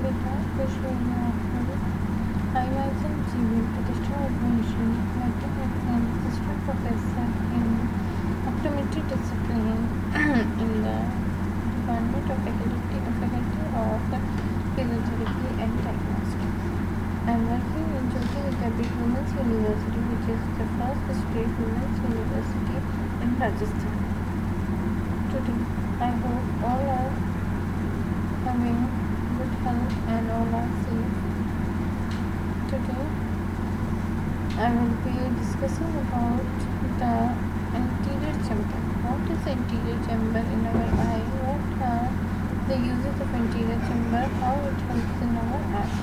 बेटा खुश रहिए आपको। आई myself जीवन प्रतिष्ठा admission medical and assistant professor in optometry discipline in the Department of Faculty of Physiotherapy and Diagnostics. I am working in Vidyapeeth Women's University, which is the first state women's university in Rajasthan. Today, I hope all are having good health and all are safe. Today, I will be discussing about the anterior chamber. What is anterior chamber in our eye? What are the uses of anterior chamber? How it helps in our eye?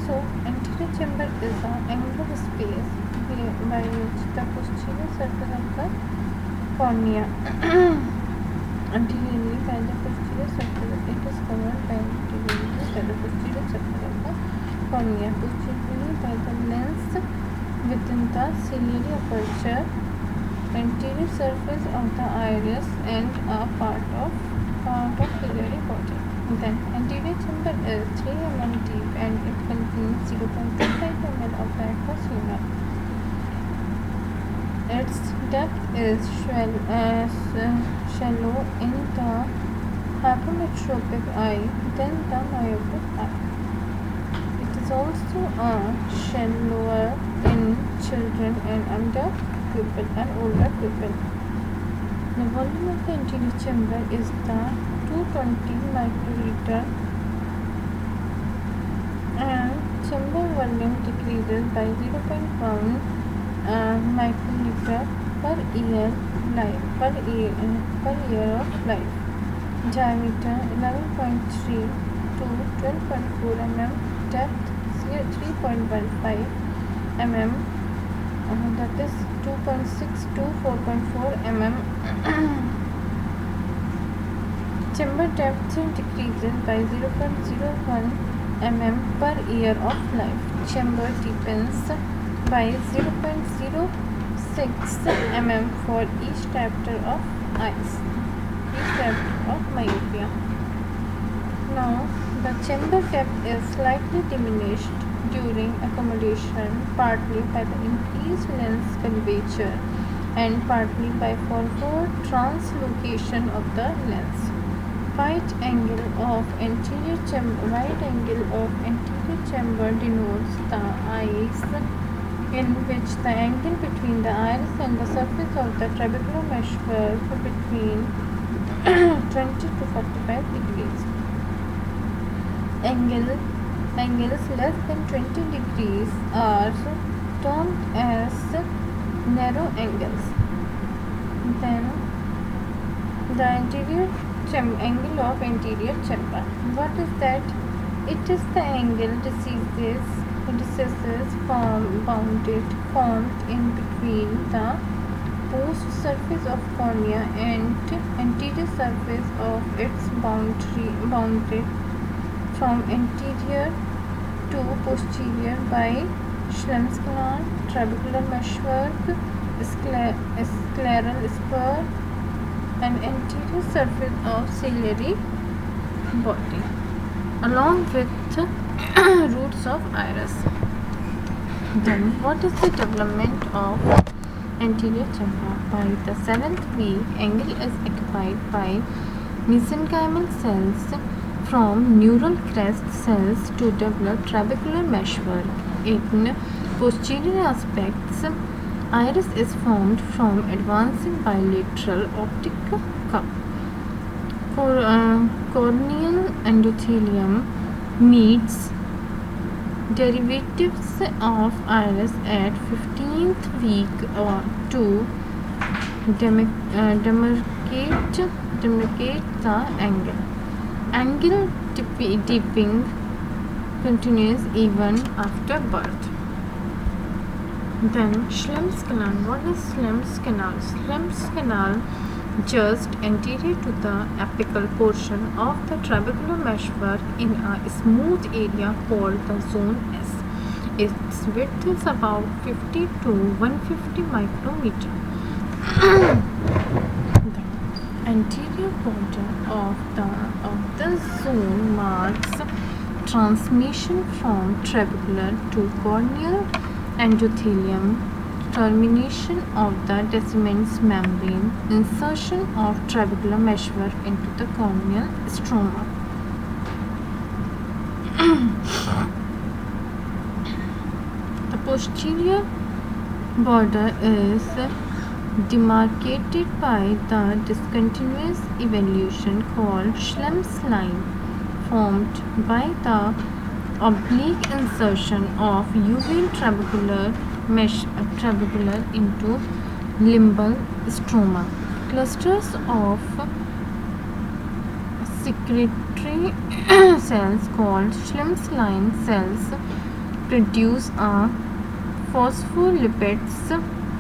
So, anterior chamber is an angular space by which the posterior surface of the cornea anteriorly by the posterior surface it is covered by anteriorly by the posterior surface of the cornea, posteriorly by the lens within the ciliary aperture, anterior surface of the iris and a part of ciliary body. Then anterior chamber is 3 mm deep and it contains 0.25 ml of the aqueous humor. Its depth is shallow in the hypermetropic eye than the myopic eye. It is also shallower in children and under pupil and older pupil. The volume of the anterior chamber is the 220 microliter and chamber volume decreases by 0.1 microliter per year of life. Diameter 11.3 to 12.4 mm, depth 3.15 mm, that is 2.6 to 4.4 mm. Chamber depth decreases by 0.01 mm per year of life. Chamber deepens by 0.06 mm for each chapter of myopia. Now, the chamber depth is slightly diminished during accommodation, partly by the increased lens curvature and partly by forward translocation of the lens. Wide angle of anterior chamber denotes the eyes in which the angle between the iris and the surface of the trabecular meshwork between 20 to 45 degrees. Angles less than 20 degrees are termed as narrow angles. Then the angle of anterior chamber. What is that? It is the angle diseases formed in between the post surface of cornea and anterior surface of its bounded from anterior to posterior by Schlemm's canal, trabecular meshwork, scleral spur, and anterior surface of ciliary body, along with roots of iris. Then, what is the development of anterior chamber? By the 7th week, angle is occupied by mesenchymal cells from neural crest cells to develop trabecular meshwork. In posterior aspects, iris is formed from advancing bilateral optic cup. Corneal endothelium meets derivatives of iris at 15th week to demarcate the angle. Angle dipping continues even after birth. Then Schlemm's canal. What is Schlemm's canal? Schlemm's canal just anterior to the apical portion of the trabecular meshwork in a smooth area called the zone S. Its width is about 50 to 150 micrometer. The anterior border of the zone marks transmission from trabecular to corneal endothelium, termination of the descendens membrane, insertion of trabecular meshwork into the corneal stroma. The posterior border is demarcated by the discontinuous evolution called Schlemm's line, formed by the oblique insertion of Uvm trabecular into limbal stroma. Clusters of secretory cells called Schlemm's line cells produce a phospholipids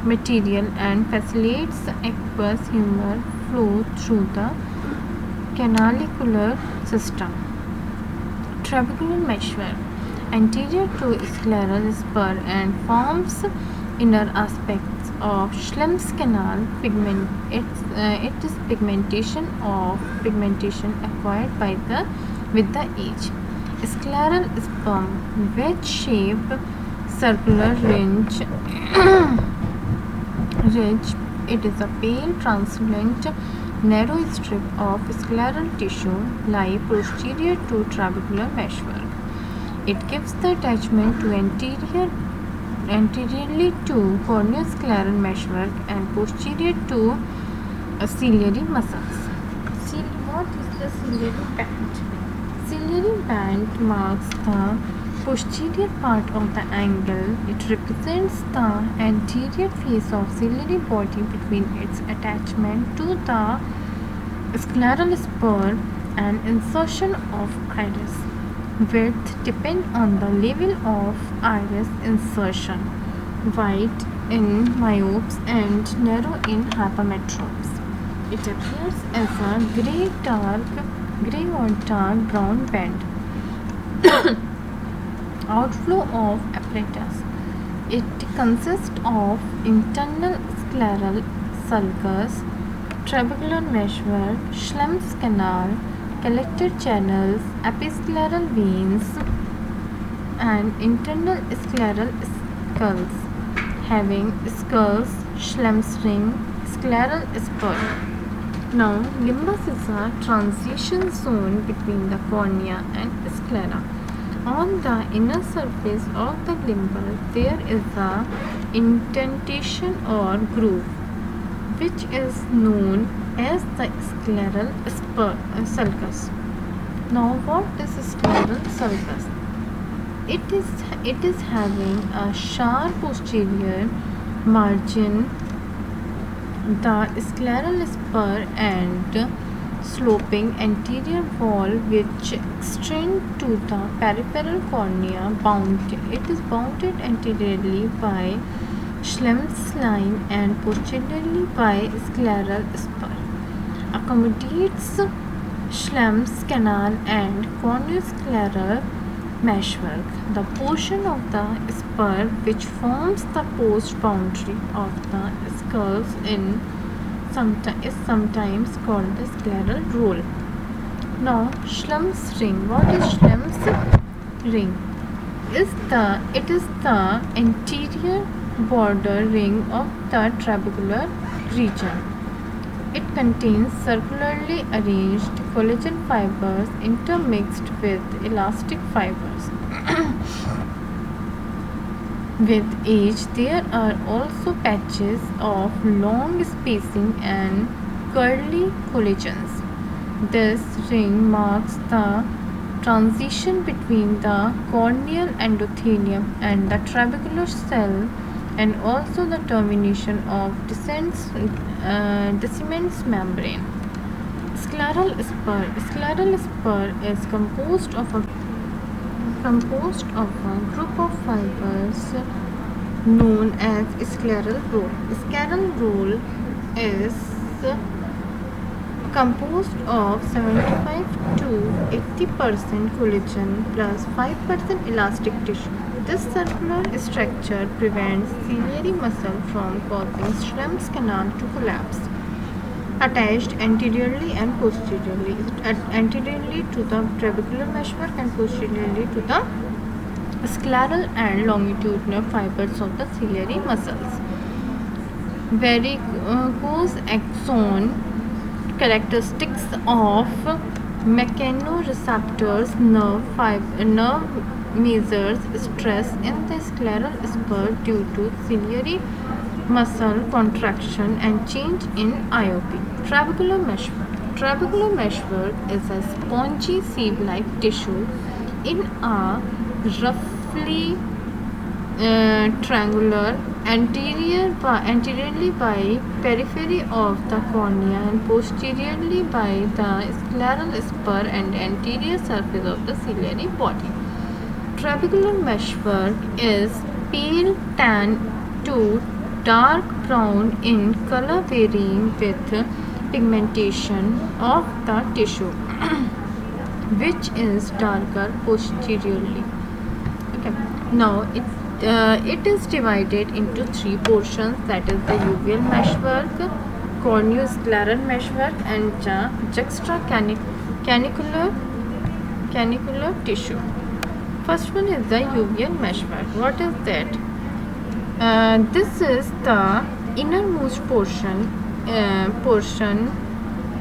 material and facilitates aqueous humor flow through the canalicular system. Trabecular meshwork anterior to scleral spur and forms inner aspects of Schlemm's canal. It is pigmentation acquired with the age. Scleral sperm, wedge-shaped circular ridge. It is a pale, translucent, narrow strip of scleral tissue lie posterior to trabecular meshwork. It gives the attachment to anteriorly to corneoscleral meshwork and posterior to ciliary muscles. What is the ciliary band? Ciliary band marks the posterior part of the angle. It represents the anterior face of ciliary body between its attachment to the scleral spur and insertion of iris. Width depends on the level of iris insertion, wide in myopes and narrow in hypermetropes. It appears as a grey or dark brown band. Outflow of apparatus. It consists of internal scleral sulcus, trabecular meshwork, Schlemm's canal, collector channels, episcleral veins, and internal scleral skulls, having skulls, Schlemm's ring, scleral spur. Now, limbus is a transition zone between the cornea and sclera. On the inner surface of the limbus, there is a indentation or groove, which is known as the scleral sulcus. Now, what is scleral sulcus? It is having a sharp posterior margin, the scleral spur, and sloping anterior wall which extend to the peripheral cornea. It is bounded anteriorly by Schlemm's line and posteriorly by scleral spur. Accommodates Schlemm's canal and corneoscleral meshwork. The portion of the spur which forms the post boundary of the skulls is sometimes called the scleral roll. Now, Schlemm's ring. What is Schlemm's ring? It is the anterior border ring of the trabecular region. It contains circularly arranged collagen fibers intermixed with elastic fibers. With age, there are also patches of long spacing and curly collagens. This ring marks the transition between the corneal endothelium and the trabecular cell, and also the termination of descendens membrane. Scleral spur. Scleral spur is composed of a group of fibers known as scleral roll. Scleral roll is composed of 75 to 80% collagen plus 5% elastic tissue. This circular structure prevents ciliary muscle from causing Schlemm's canal to collapse. attached anteriorly and posteriorly. Anteriorly to the trabecular meshwork and posteriorly to the scleral and longitudinal fibers of the ciliary muscles. Varicose axon, characteristics of mechanoreceptors nerve measures stress in the scleral spur due to ciliary muscle contraction and change in IOP. Trabecular meshwork. Trabecular meshwork is a spongy sieve-like tissue in a roughly triangular anteriorly by periphery of the cornea and posteriorly by the scleral spur and anterior surface of the ciliary body. Trabecular meshwork is pale tan to dark brown in color, varying with pigmentation of the tissue which is darker posteriorly. Okay. Now it is divided into three portions, that is the uveal meshwork, corneoscleral meshwork and juxtacanicular tissue. First one is the uveal meshwork. What is that? This is the innermost portion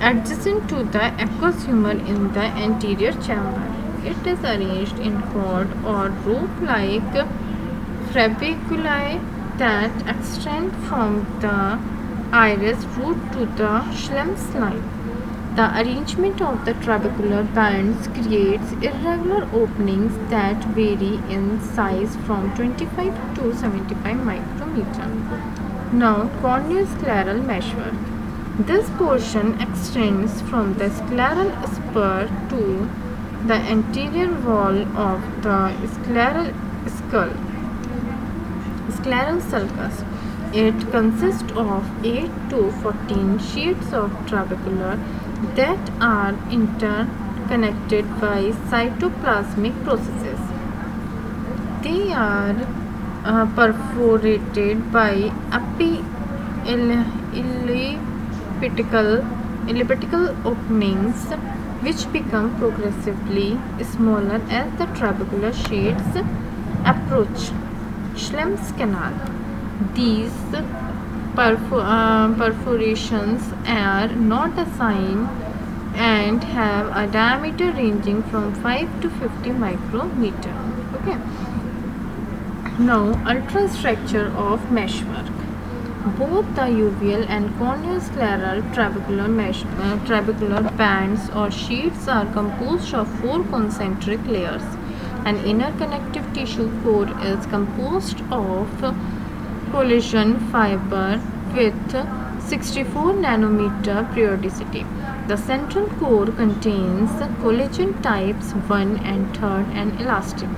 adjacent to the aqueous humor in the anterior chamber. It is arranged in cord or rope-like fabiculi that extend from the iris root to the Schlemm's line. The arrangement of the trabecular bands creates irregular openings that vary in size from 25 to 75 micrometer. Now, corneoscleral meshwork. This portion extends from the scleral spur to the anterior wall of the scleral sulcus. It consists of 8 to 14 sheets of trabecula that are interconnected by cytoplasmic processes. They are perforated by elliptical openings which become progressively smaller as the trabecular sheets approach Schlemm's canal. These perforations are not assigned and have a diameter ranging from 5 to 50 micrometer. Okay. Now, ultrastructure of meshwork. Both the uveal and corneoscleral trabecular bands or sheets are composed of 4 concentric layers. An inner connective tissue core is composed of collagen fiber with 64 nanometer periodicity. The central core contains collagen types 1 and 3 and elastic.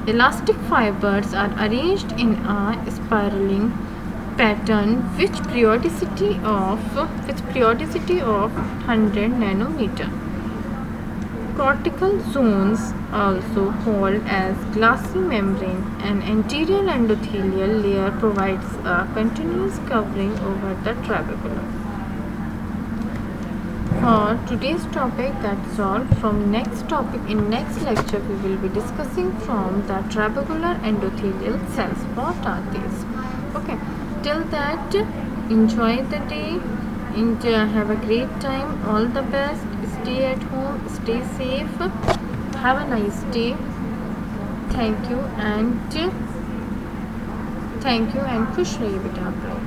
Elastic fibers are arranged in a spiraling pattern with periodicity of 100 nanometer. Cortical zones, also called as glassy membrane, an anterior endothelial layer provides a continuous covering over the trabecula. For today's topic, that's all. From next topic, in next lecture, we will be discussing from the trabecular endothelial cells. What are these? Okay. Till that, enjoy the day. Have a great time. All the best. Stay at home. Stay safe. Have a nice day. Thank you and खुश रहिए बेटा आप लोग.